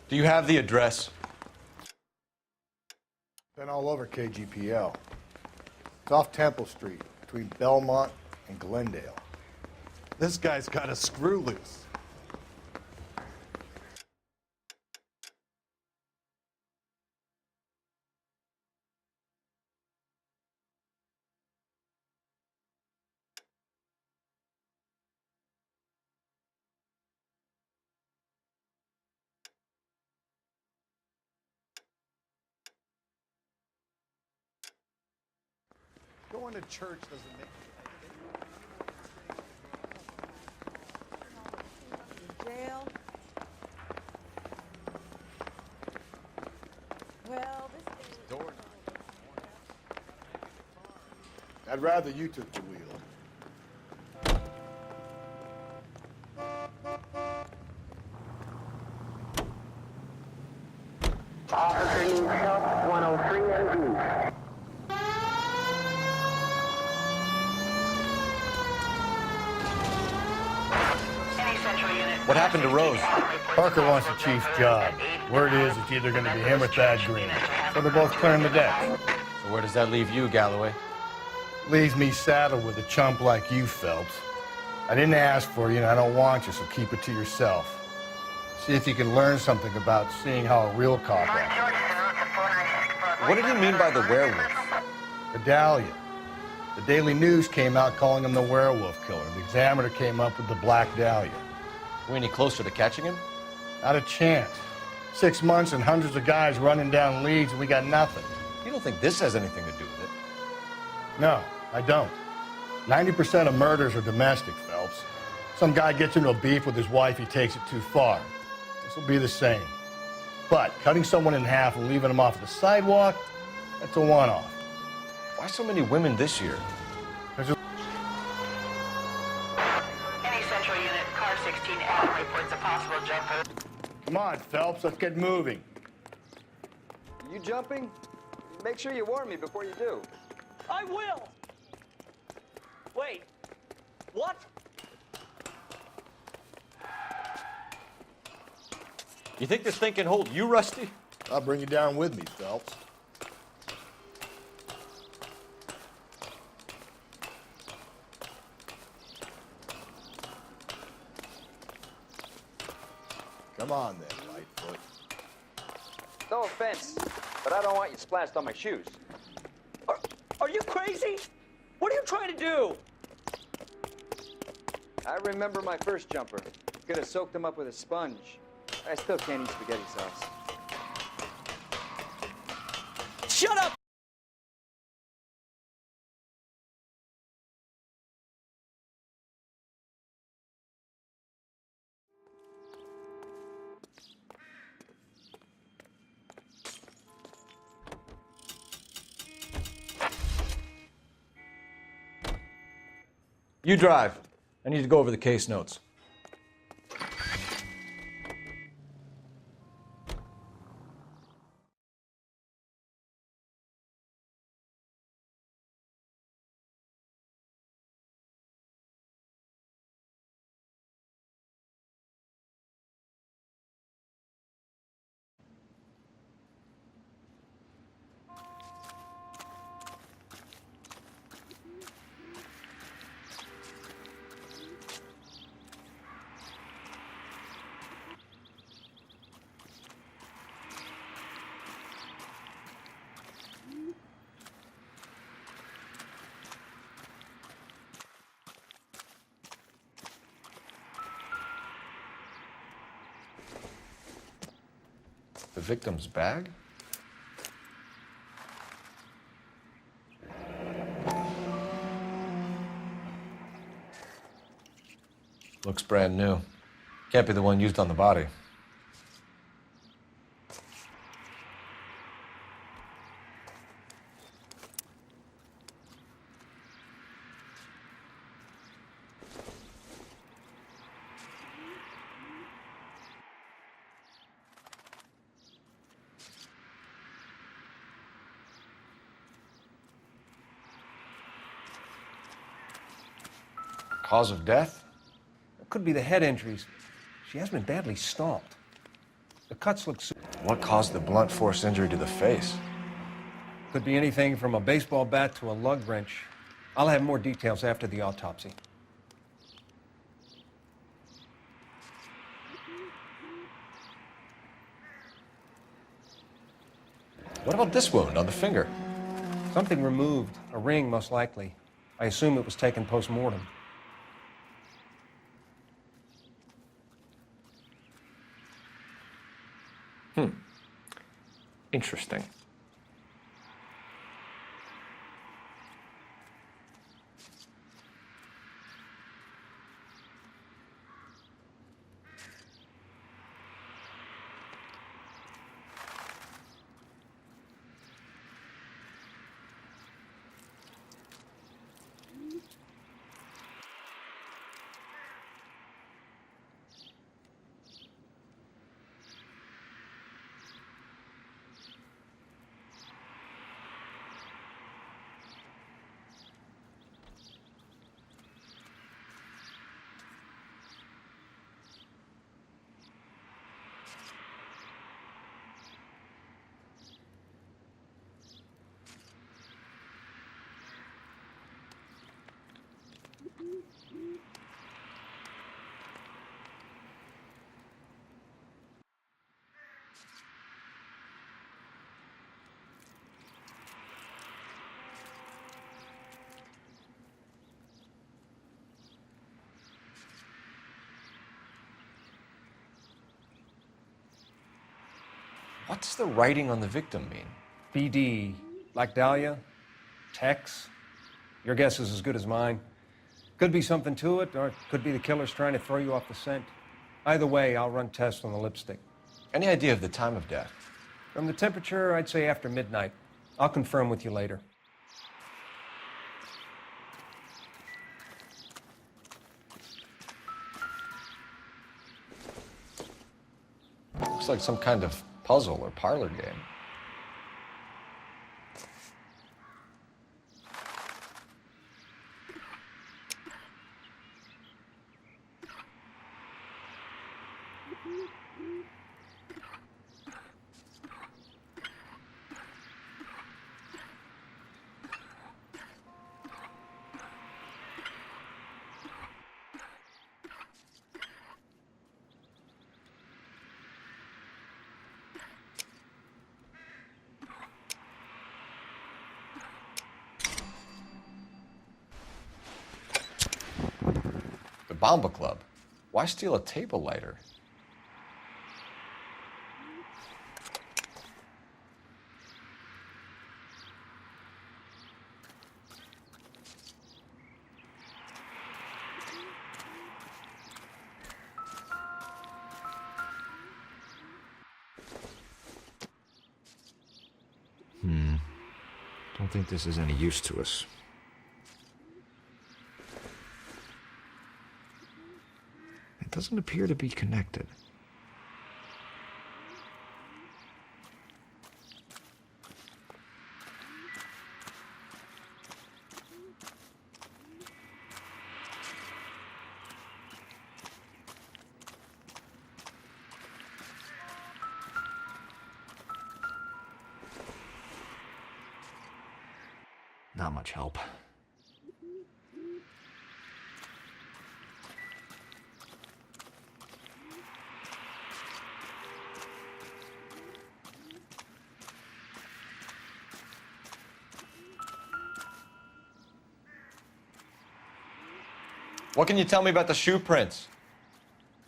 Do you have the address? Been all over KGPL. It's off Temple Street, between Belmont and Glendale. This guy's got a screw loose. Going to church doesn't make Jail. Well, this is Door. I'd rather you took the wheel. Officer needs help, 103 NV. What happened to Rose? Parker wants the chief's job. Word is it's either going to be him or Thad Green. So they're both clearing the deck. So where does that leave you, Galloway? Leaves me saddled with a chump like you, Phelps. I didn't ask for you, and I don't want you, so keep it to yourself. See if you can learn something about seeing how a real cop acts. What did he mean by the werewolf? The Dahlia. The Daily News came out calling him the werewolf killer. The Examiner came up with the Black Dahlia. Are we any closer to catching him? Not a chance. 6 months and hundreds of guys running down leads, and we got nothing. You don't think this has anything to do with it? No, I don't. 90% of murders are domestic, Phelps. Some guy gets into a beef with his wife, he takes it too far. This will be the same. But cutting someone in half and leaving them off the sidewalk, that's a one-off. Why so many women this year? Any central unit, car 16L reports a possible jumper. Come on, Phelps, let's get moving. You jumping? Make sure you warn me before you do. I will! Wait, what? You think this thing can hold you, Rusty? I'll bring you down with me, Phelps. Come on then, Lightfoot. No offense, but I don't want you splashed on my shoes. Are you crazy? What are you trying to do? I remember my first jumper. Could have soaked him up with a sponge. I still can't eat spaghetti sauce. Shut up! You drive. I need to go over the case notes. The victim's bag? Looks brand new. Can't be the one used on the body. Cause of death? It could be the head injuries. She has been badly stomped. The cuts look... What caused the blunt force injury to the face? Could be anything from a baseball bat to a lug wrench. I'll have more details after the autopsy. What about this wound on the finger? Something removed. A ring, most likely. I assume it was taken post-mortem. Interesting. What's the writing on the victim mean? BD, like Dahlia, Tex. Your guess is as good as mine. Could be something to it, or it could be the killer's trying to throw you off the scent. Either way, I'll run tests on the lipstick. Any idea of the time of death? From the temperature, I'd say after midnight. I'll confirm with you later. Looks like some kind of puzzle or parlor game. Bomba Club. Why steal a table lighter? Don't think this is any use to us. It doesn't appear to be connected. Not much help. What can you tell me about the shoe prints?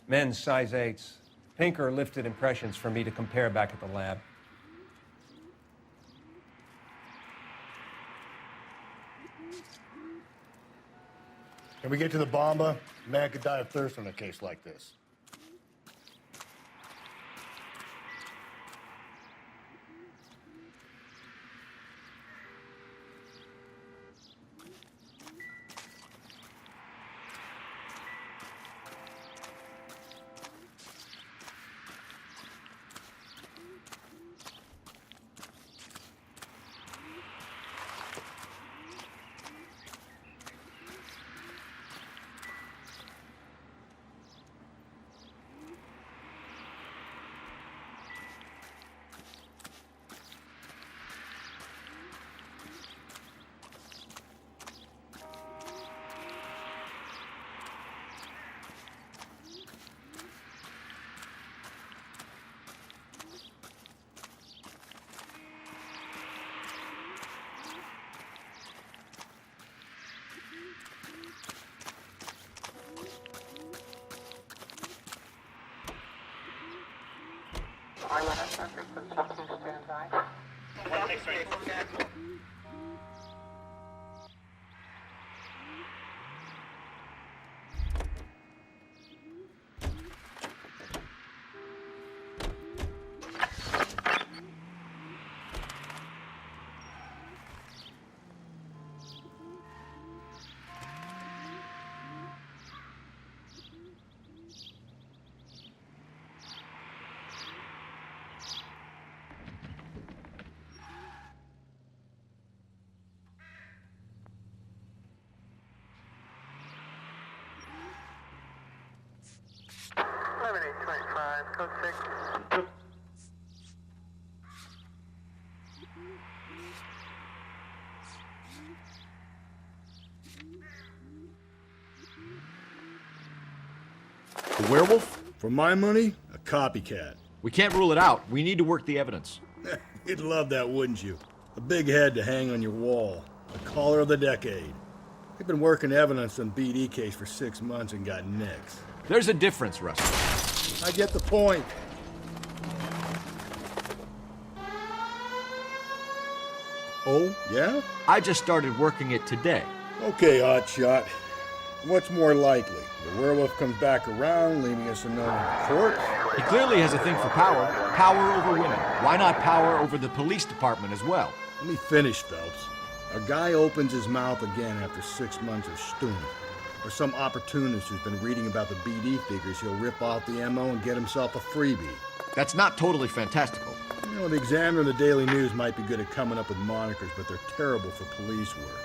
Men's size 8s. Pinker lifted impressions for me to compare back at the lab. Can we get to the bomba? A man could die of thirst in a case like this. The werewolf? For my money, a copycat. We can't rule it out. We need to work the evidence. You'd love that, wouldn't you? A big head to hang on your wall. The caller of the decade. They've been working evidence on BD case for 6 months and got nicks. There's a difference, Russell. I get the point. Oh, yeah? I just started working it today. Okay, Hotshot. What's more likely? The werewolf comes back around, leaving us a note in the court? He clearly has a thing for power. Power over women. Why not power over the police department as well? Let me finish, Phelps. A guy opens his mouth again after 6 months of stewing. Or some opportunist who's been reading about the BD figures, he'll rip off the MO and get himself a freebie. That's not totally fantastical. You know, the Examiner and the Daily News might be good at coming up with monikers, but they're terrible for police work.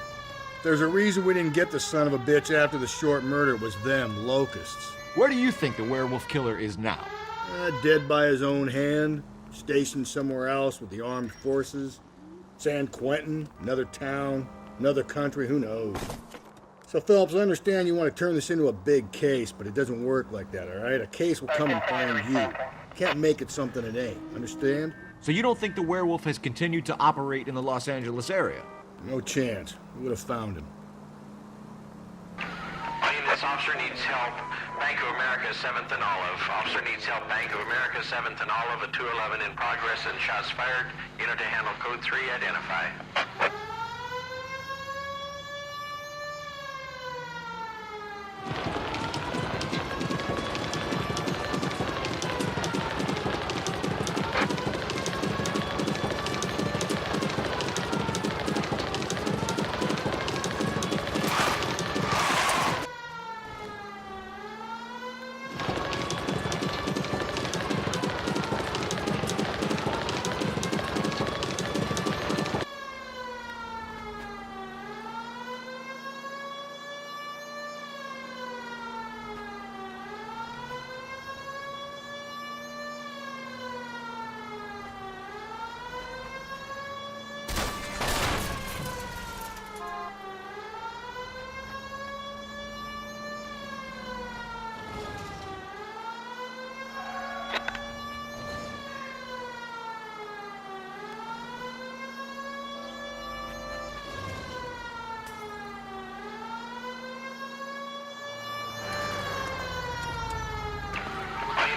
There's a reason we didn't get the son of a bitch after the short murder. It was them, locusts. Where do you think the werewolf killer is now? Dead by his own hand, stationed somewhere else with the armed forces. San Quentin, another town, another country, who knows? So, Phelps, I understand you want to turn this into a big case, but it doesn't work like that, all right? A case will come and find you. Can't make it something it ain't, understand? So you don't think the werewolf has continued to operate in the Los Angeles area? No chance. We would have found him. This officer needs help. Bank of America, 7th and Olive. Officer needs help. Bank of America, 7th and Olive. A 211 in progress and shots fired. Unit to handle code 3. Identify.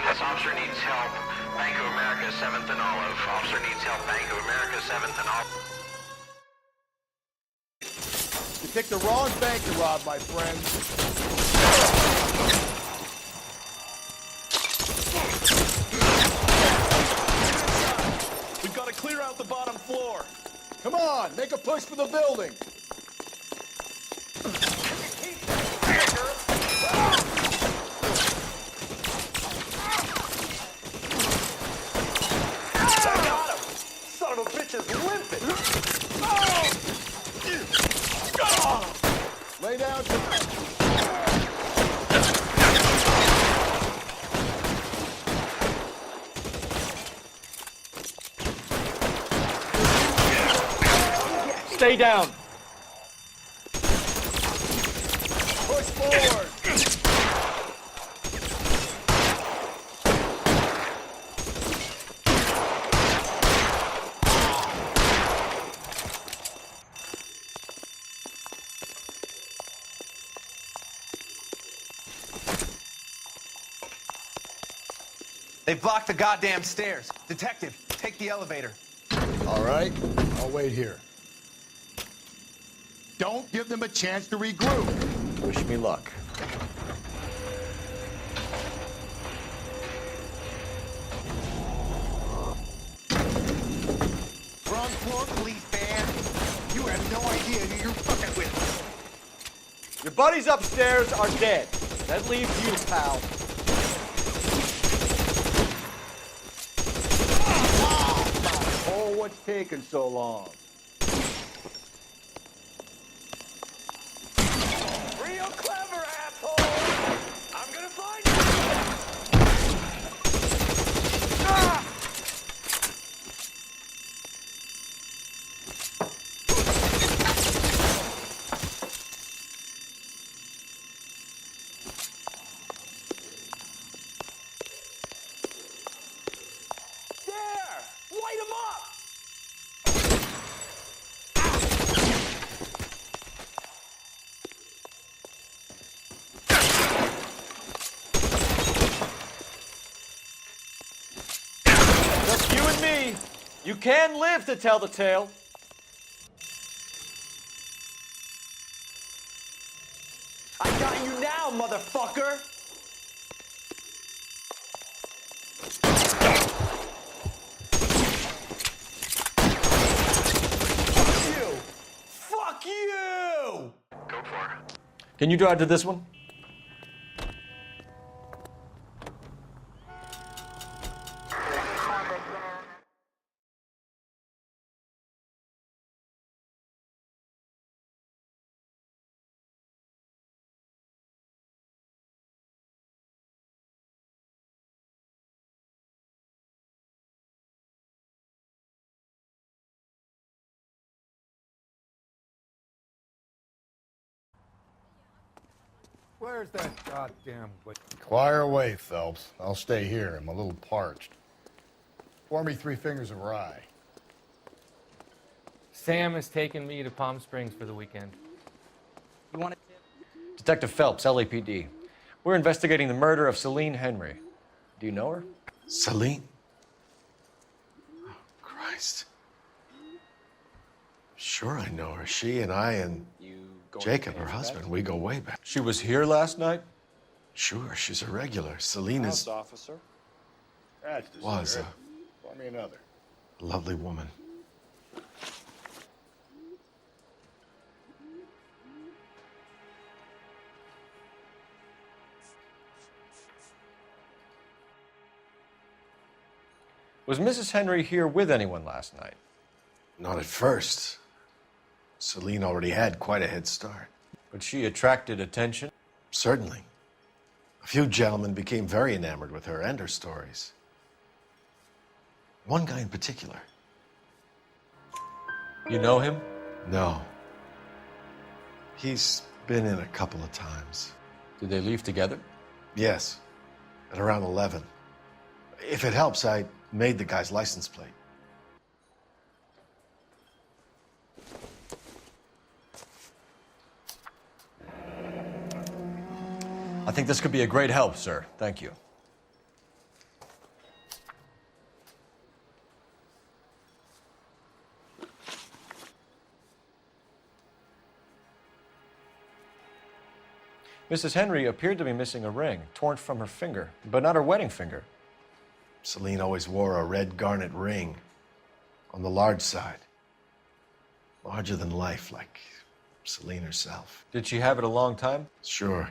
This officer needs help. Bank of America, 7th and Olive. Officer needs help. Bank of America, 7th and Olive. You picked the wrong bank to rob, my friend. We've got to clear out the bottom floor. Come on, make a push for the building. Son of a bitch is limping. Lay down. Stay down. Push forward. They blocked the goddamn stairs. Detective, take the elevator. All right, I'll wait here. Don't give them a chance to regroup. Wish me luck. Wrong floor, police van. You have no idea who you're fucking with. Your buddies upstairs are dead. That leaves you, pal. Oh, what's taking so long? Real clever, asshole! I'm gonna find you! Ah! There! Light him up! Just you and me. You can live to tell the tale. I got you now, motherfucker! Fuck you! Go for it. Can you drive to this one? Where's that goddamn... Quiet away, Phelps. I'll stay here. I'm a little parched. Pour me 3 fingers of rye. Sam has taken me to Palm Springs for the weekend. You want a tip? Detective Phelps, LAPD. We're investigating the murder of Celine Henry. Do you know her? Celine? Oh, Christ. Sure I know her. She and I and Jacob, her husband, we go way back. She was here last night? Sure, she's a regular. Celine is... officer. That's the Was spirit. Pour me another. a lovely woman. Was Mrs. Henry here with anyone last night? Not at first. Celine already had quite a head start. But she attracted attention? Certainly. A few gentlemen became very enamored with her and her stories. One guy in particular. You know him? No. He's been in a couple of times. Did they leave together? Yes, at around 11. If it helps, I made the guy's license plate. I think this could be a great help, sir. Thank you. Mrs. Henry appeared to be missing a ring, torn from her finger, but not her wedding finger. Celine always wore a red garnet ring on the large side. Larger than life, like Celine herself. Did she have it a long time? Sure.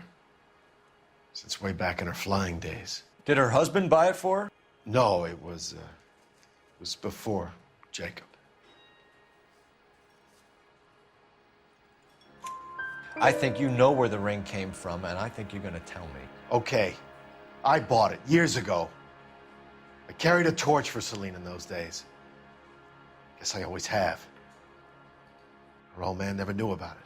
Since way back in her flying days. Did her husband buy it for her? No, it was before Jacob. I think you know where the ring came from, and I think you're gonna tell me. Okay, I bought it years ago. I carried a torch for Celine in those days. Guess I always have. Her old man never knew about it.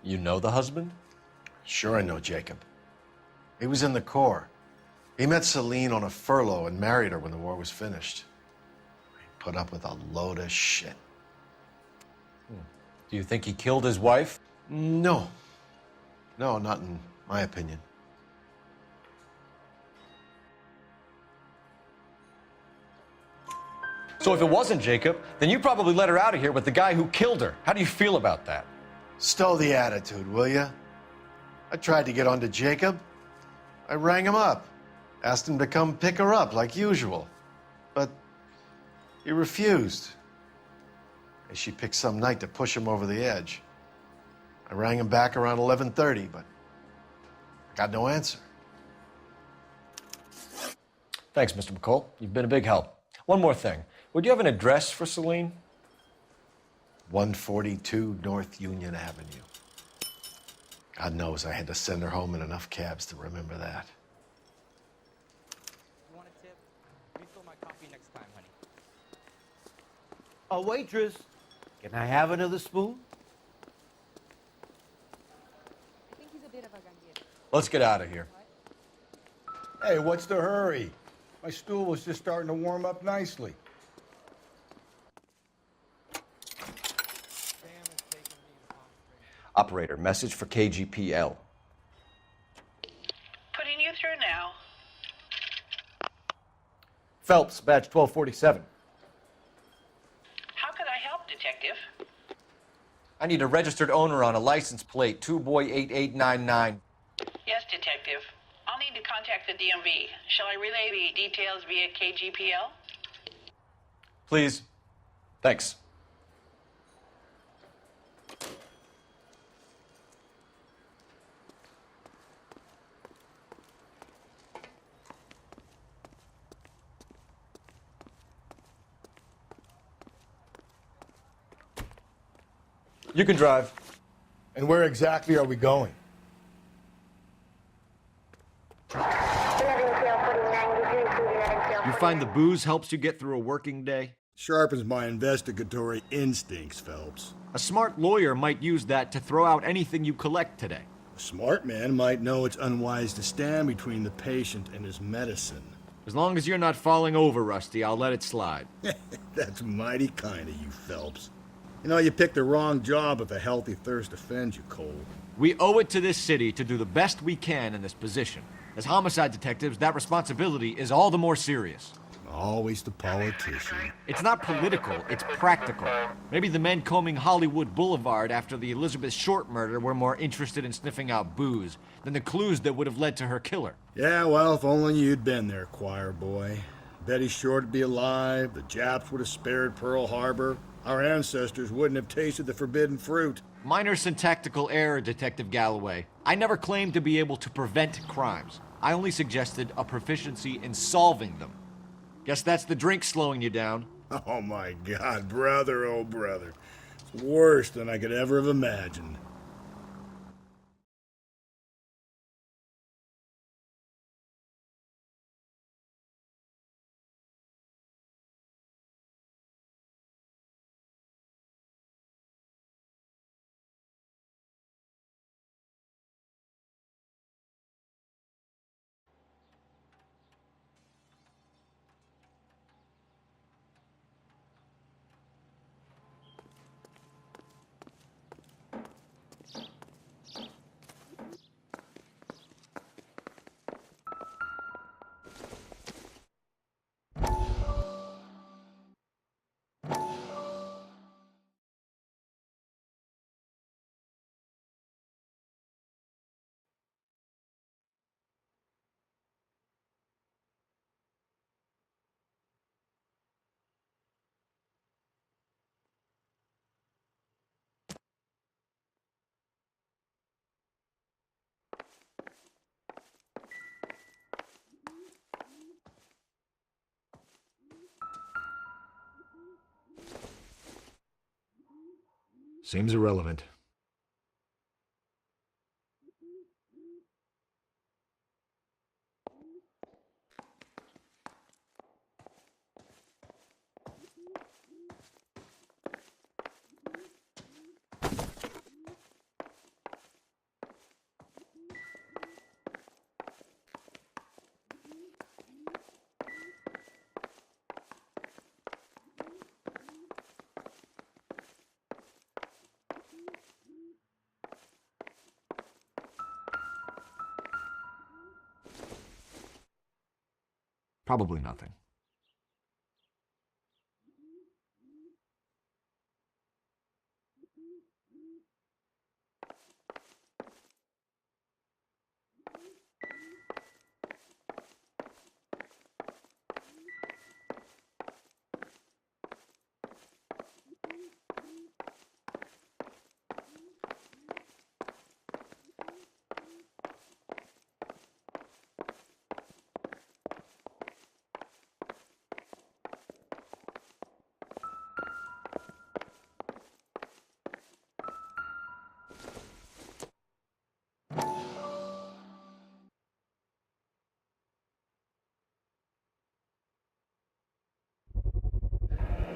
You know the husband? Sure I know Jacob. He was in the Corps. He met Celine on a furlough and married her when the war was finished. He put up with a load of shit. Do you think he killed his wife? No. No, not in my opinion. So if it wasn't Jacob, then you probably let her out of here with the guy who killed her. How do you feel about that? Stow the attitude, will ya? I tried to get onto Jacob. I rang him up, asked him to come pick her up like usual. But he refused. And she picked some night to push him over the edge. I rang him back around 11:30, but I got no answer. Thanks, Mr. McCall. You've been a big help. One more thing. Would you have an address for Celine? 142 North Union Avenue. God knows I had to send her home in enough cabs to remember that. You want a tip? Refill my coffee next time, honey. A waitress, can I have another spoon? I think he's a bit of a ganguero. Let's get out of here. Hey, what's the hurry? My stool was just starting to warm up nicely. Operator, message for KGPL. Putting you through now. Phelps, badge 1247. How could I help, Detective? I need a registered owner on a license plate, 2boy8899. Yes, Detective. I'll need to contact the DMV. Shall I relay the details via KGPL? Please. Thanks. You can drive. And where exactly are we going? You find the booze helps you get through a working day? Sharpens my investigatory instincts, Phelps. A smart lawyer might use that to throw out anything you collect today. A smart man might know it's unwise to stand between the patient and his medicine. As long as you're not falling over, Rusty, I'll let it slide. That's mighty kind of you, Phelps. You know, you picked the wrong job if a healthy thirst offends you, Cole. We owe it to this city to do the best we can in this position. As homicide detectives, that responsibility is all the more serious. Always the politician. It's not political, it's practical. Maybe the men combing Hollywood Boulevard after the Elizabeth Short murder were more interested in sniffing out booze than the clues that would have led to her killer. Yeah, well, if only you'd been there, choir boy. Betty Short would be alive, the Japs would have spared Pearl Harbor, our ancestors wouldn't have tasted the forbidden fruit. Minor syntactical error, Detective Galloway. I never claimed to be able to prevent crimes. I only suggested a proficiency in solving them. Guess that's the drink slowing you down. Oh my God, brother, oh brother. It's worse than I could ever have imagined. Seems irrelevant. Probably nothing.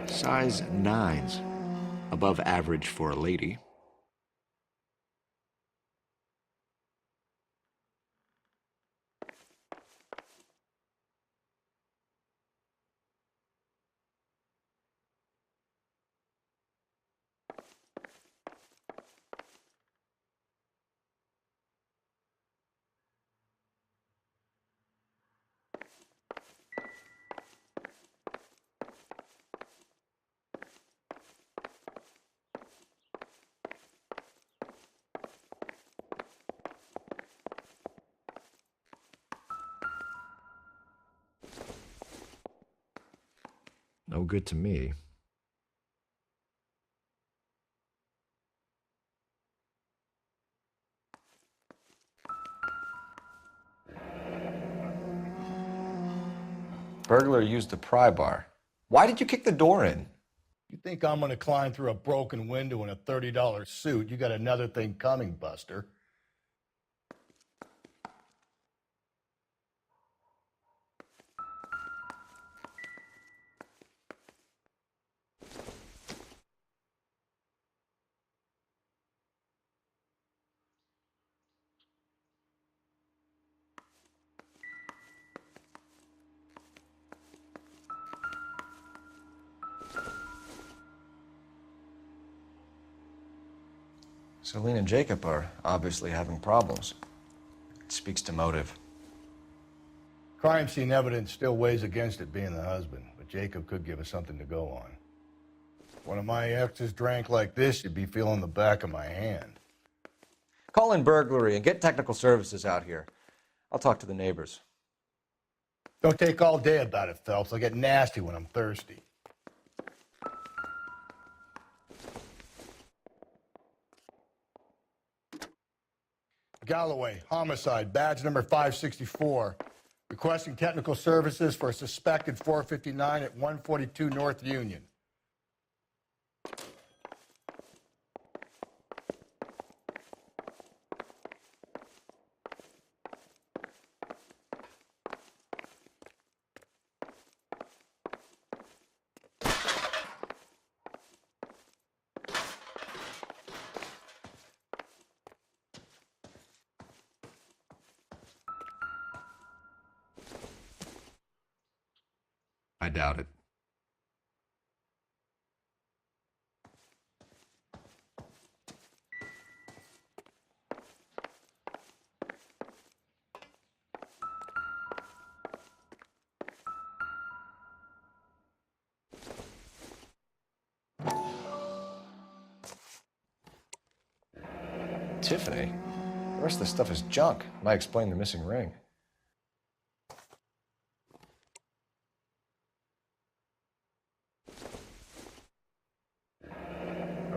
Size 9s. Above average for a lady. No good to me. Burglar used the pry bar. Why did you kick the door in? You think I'm going to climb through a broken window in a $30 suit? You got another thing coming, Buster. Celine and Jacob are obviously having problems. It speaks to motive. Crime scene evidence still weighs against it being the husband, but Jacob could give us something to go on. If one of my exes drank like this, you'd be feeling the back of my hand. Call in burglary and get technical services out here. I'll talk to the neighbors. Don't take all day about it, Phelps. I'll get nasty when I'm thirsty. Galloway, homicide, badge number 564. Requesting technical services for a suspected 459 at 142 North Union. I doubt it. Tiffany? The rest of the stuff is junk. Might explain the missing ring.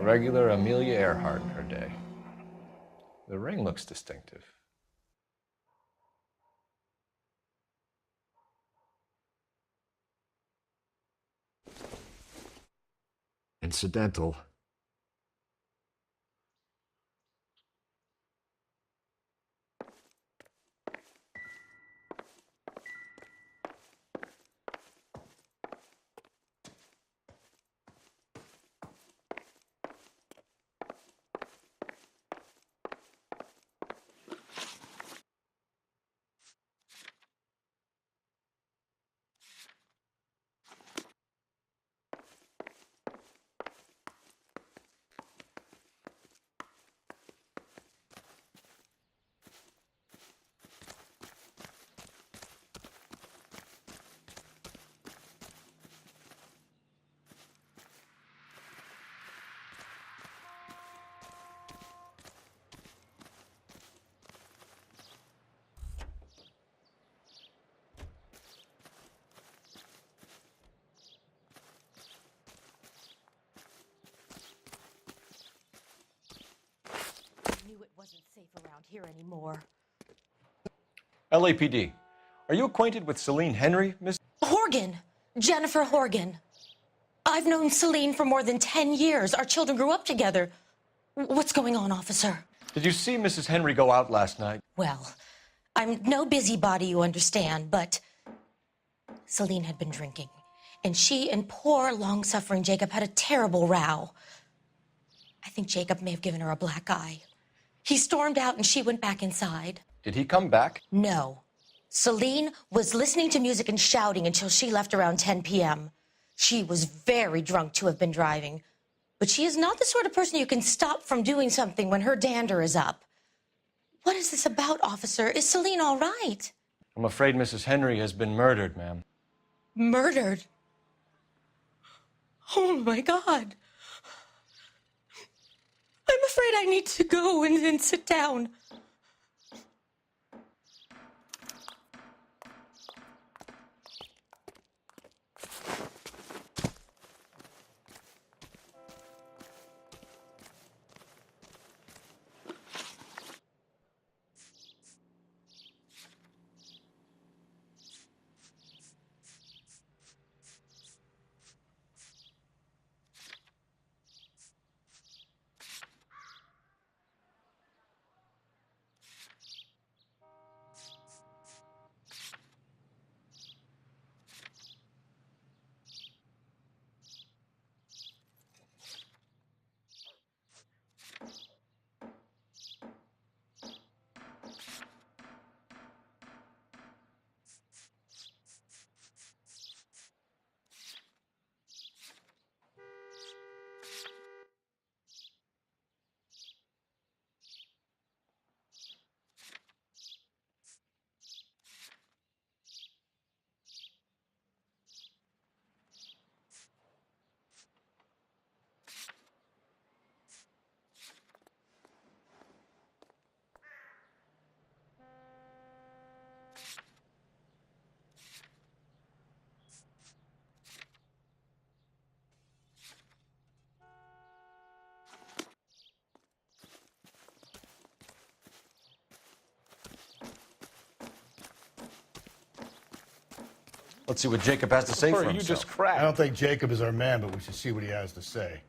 A regular Amelia Earhart in her day. The ring looks distinctive. Incidental. isn't safe around here anymore. LAPD. Are you acquainted with Celine Henry, Miss? Horgan! Jennifer Horgan. I've known Celine for more than 10 years. Our children grew up together. What's going on, officer? Did you see Mrs. Henry go out last night? Well, I'm no busybody, you understand, but Celine had been drinking, and she and poor, long-suffering Jacob had a terrible row. I think Jacob may have given her a black eye. He stormed out, and she went back inside. Did he come back? No. Celine was listening to music and shouting until she left around 10 p.m. She was very drunk to have been driving, but she is not the sort of person you can stop from doing something when her dander is up. What is this about, officer? Is Celine all right? I'm afraid Mrs. Henry has been murdered, ma'am. Murdered? Oh, my God. I'm afraid I need to go and sit down. Let's see what Jacob has to say for himself. I don't think Jacob is our man, but we should see what he has to say.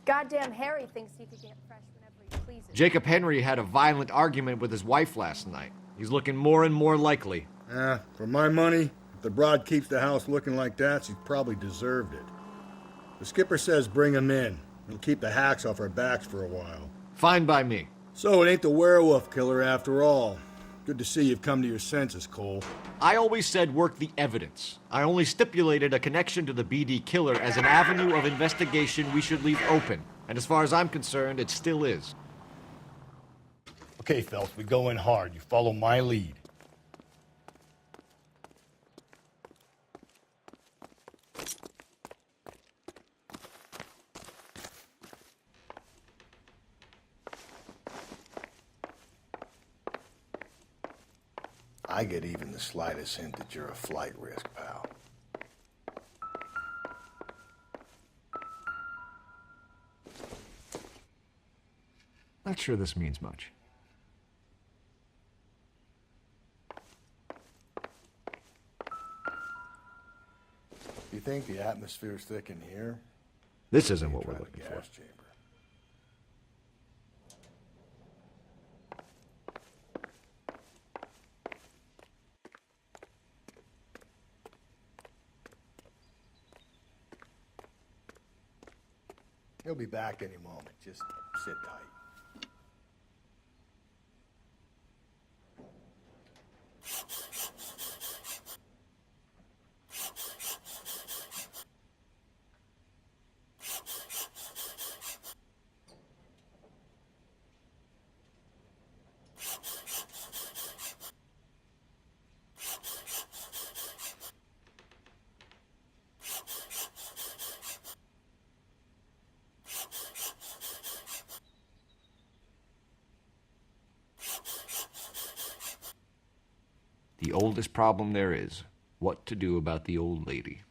Goddamn Harry thinks he could get fresh whenever he pleases. Jacob Henry had a violent argument with his wife last night. He's looking more and more likely. For my money, if the broad keeps the house looking like that, she's probably deserved it. The skipper says bring him in. He'll keep the hacks off our backs for a while. Fine by me. So it ain't the werewolf killer after all. Good to see you've come to your senses, Cole. I always said work the evidence. I only stipulated a connection to the BD killer as an avenue of investigation we should leave open. And as far as I'm concerned, it still is. Okay, Phelps, we go in hard. You follow my lead. I get even the slightest hint that you're a flight risk, pal. Not sure this means much. You think the atmosphere's thick in here? This isn't what we're looking for. Gas chamber. He'll be back any moment. Just sit tight. The oldest problem there is, what to do about the old lady.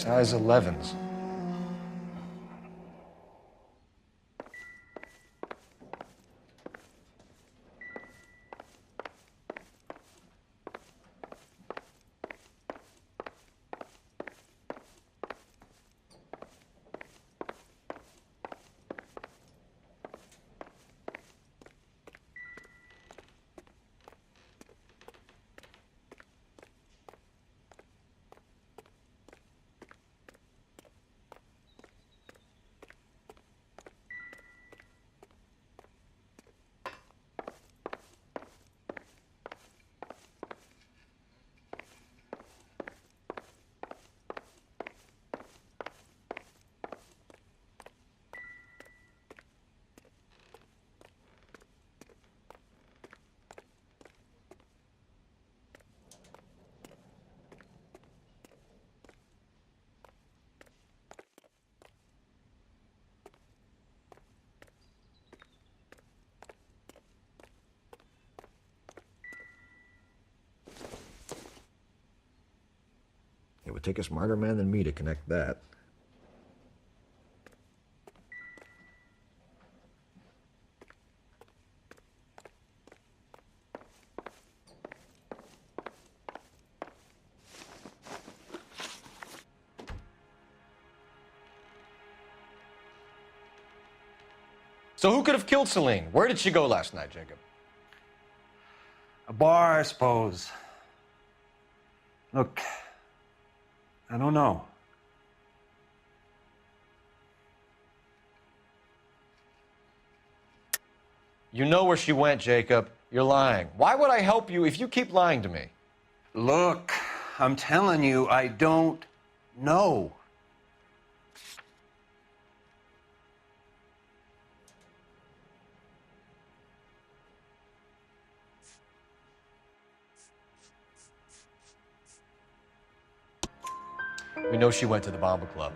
Size 11s. It would take a smarter man than me to connect that. So who could have killed Celine? Where did she go last night, Jacob? A bar, I suppose. Look, I don't know. You know where she went, Jacob. You're lying. Why would I help you if you keep lying to me? Look, I'm telling you, I don't know. We know she went to the Bomba Club.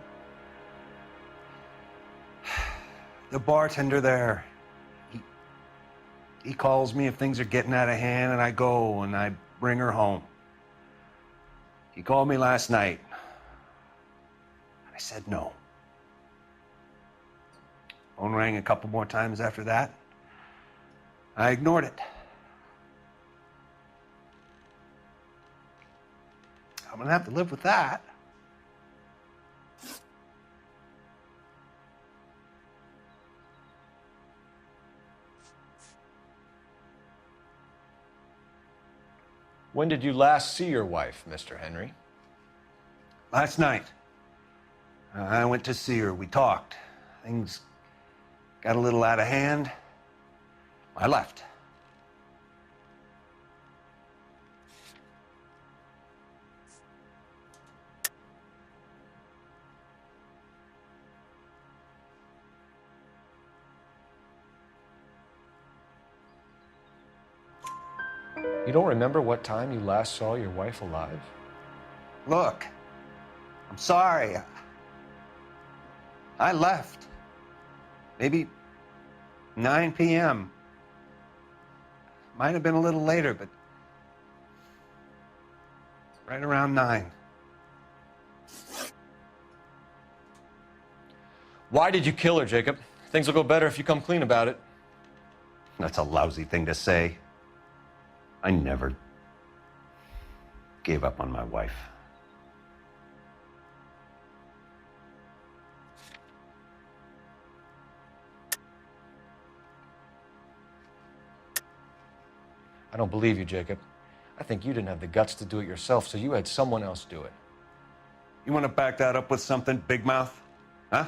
The bartender there, he calls me if things are getting out of hand, and I go and I bring her home. He called me last night. I said no. Phone rang a couple more times after that. I ignored it. I'm gonna have to live with that. When did you last see your wife, Mr. Henry? Last night. I went to see her. We talked. Things got a little out of hand. I left. You don't remember what time you last saw your wife alive? Look, I'm sorry. I left. Maybe 9 p.m. Might have been a little later, but right around 9. Why did you kill her, Jacob? Things will go better if you come clean about it. That's a lousy thing to say. I never gave up on my wife. I don't believe you, Jacob. I think you didn't have the guts to do it yourself, so you had someone else do it. You want to back that up with something, Big Mouth? Huh?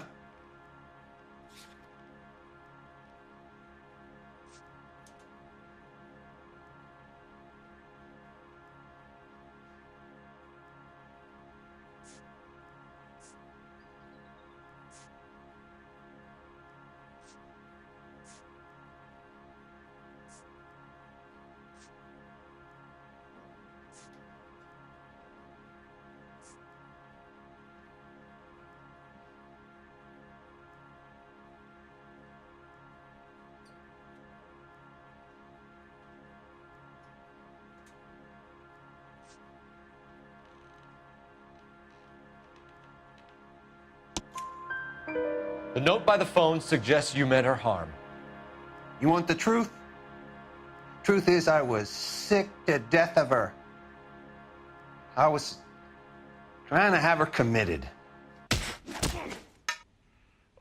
The note by the phone suggests you meant her harm. You want the truth? Truth is, I was sick to death of her. I was trying to have her committed.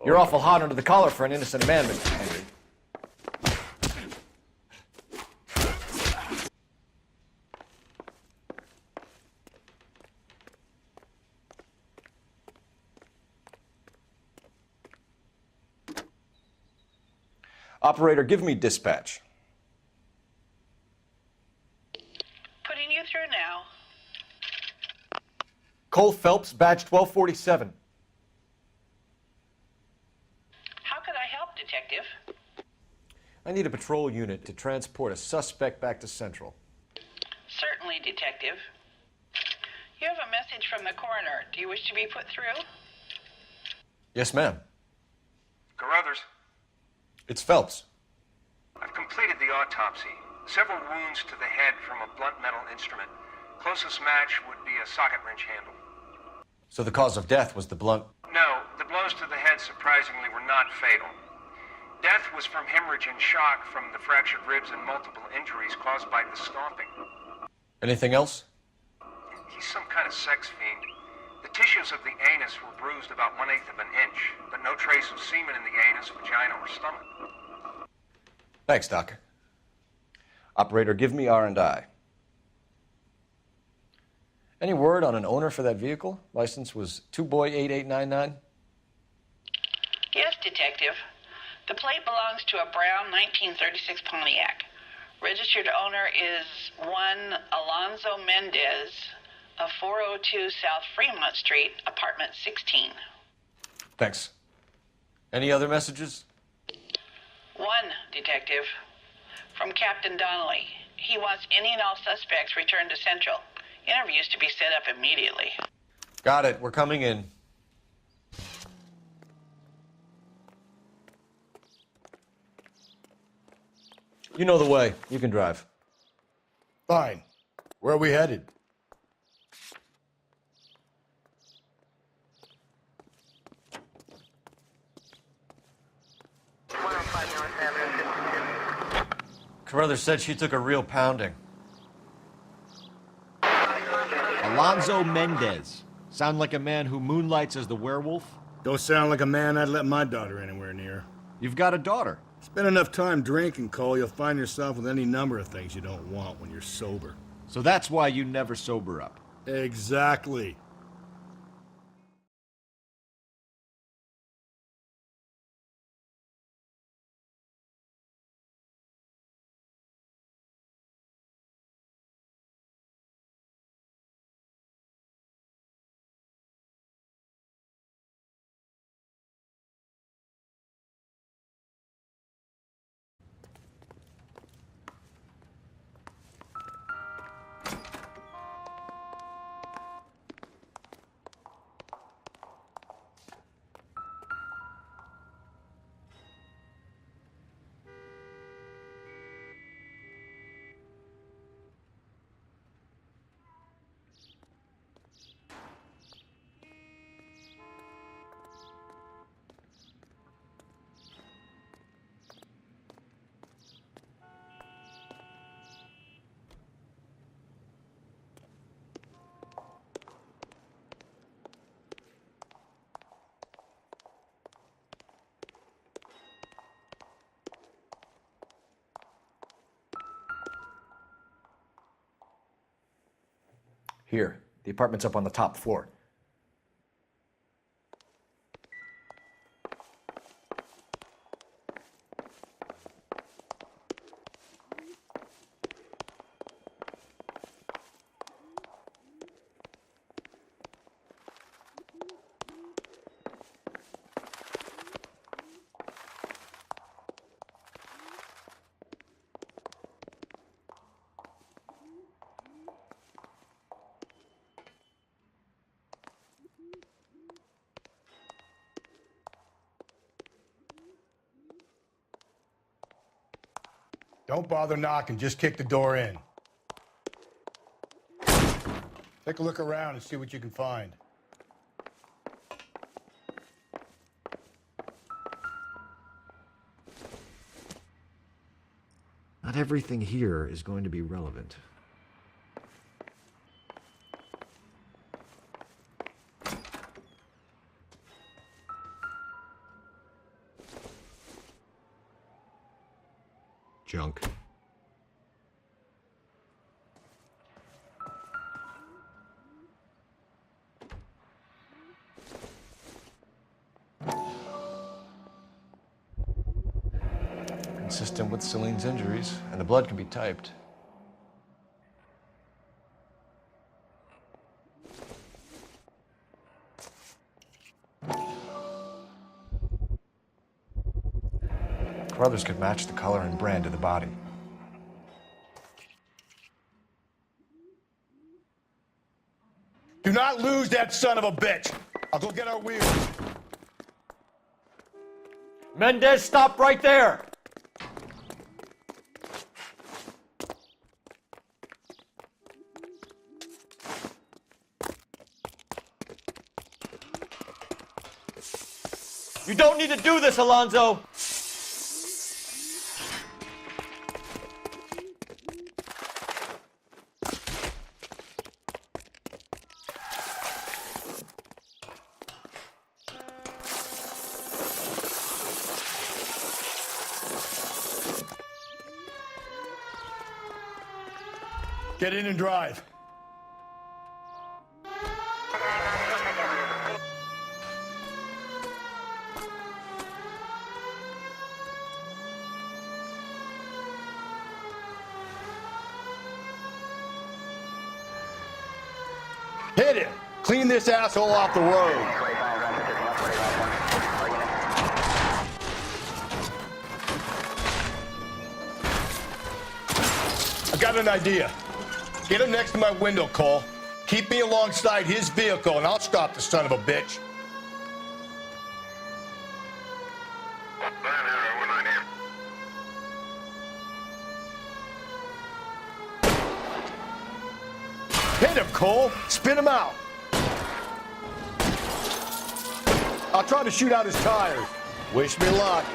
You're awful hot under the collar for an innocent man, Mr. Henry. Operator, give me dispatch. Putting you through now. Cole Phelps, badge 1247. How could I help, Detective? I need a patrol unit to transport a suspect back to Central. Certainly, Detective. You have a message from the coroner. Do you wish to be put through? Yes, ma'am. Carruthers, It's Phelps. I've completed the autopsy. Several wounds to the head from a blunt metal instrument. Closest match would be a socket wrench handle. So the cause of death was the blunt. No, the blows to the head surprisingly were not fatal. Death was from hemorrhage and shock from the fractured ribs and multiple injuries caused by the stomping. Anything else? He's some kind of sex fiend. The tissues of the anus were bruised about 1/8 of an inch, but no trace of semen in the anus, vagina, or stomach. Thanks, Doc. Operator, give me R&I. Any word on an owner for that vehicle? License was 2boy8899. Yes, Detective. The plate belongs to a brown 1936 Pontiac. Registered owner is one Alonzo Mendez of 402 South Fremont Street, apartment 16. Thanks. Any other messages? One, Detective. From Captain Donnelly. He wants any and all suspects returned to Central. Interviews to be set up immediately. Got it. We're coming in. You know the way. You can drive. Fine. Where are we headed? Carruthers said she took a real pounding. Alonzo Mendez. Sound like a man who moonlights as the werewolf? Don't sound like a man I'd let my daughter anywhere near. You've got a daughter. Spend enough time drinking, Cole, you'll find yourself with any number of things you don't want when you're sober. So that's why you never sober up. Exactly. Here. The apartment's up on the top floor. Don't bother knocking, just kick the door in. Take a look around and see what you can find. everything here is going to be relevant. Junk. Consistent with Celine's injuries, and the blood can be typed. Carruthers could match the color and brand of the body. Do not lose that son of a bitch. I'll go get our wheels. Mendez, stop right there! You don't need to do this, Alonzo! Get in and drive. Hit him! Clean this asshole off the road. I got an idea. Get him next to my window, Cole. Keep me alongside his vehicle, and I'll stop the son of a bitch. Hit him, Cole. Spin him out. I'll try to shoot out his tires. Wish me luck.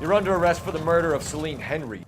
You're under arrest for the murder of Celine Henry.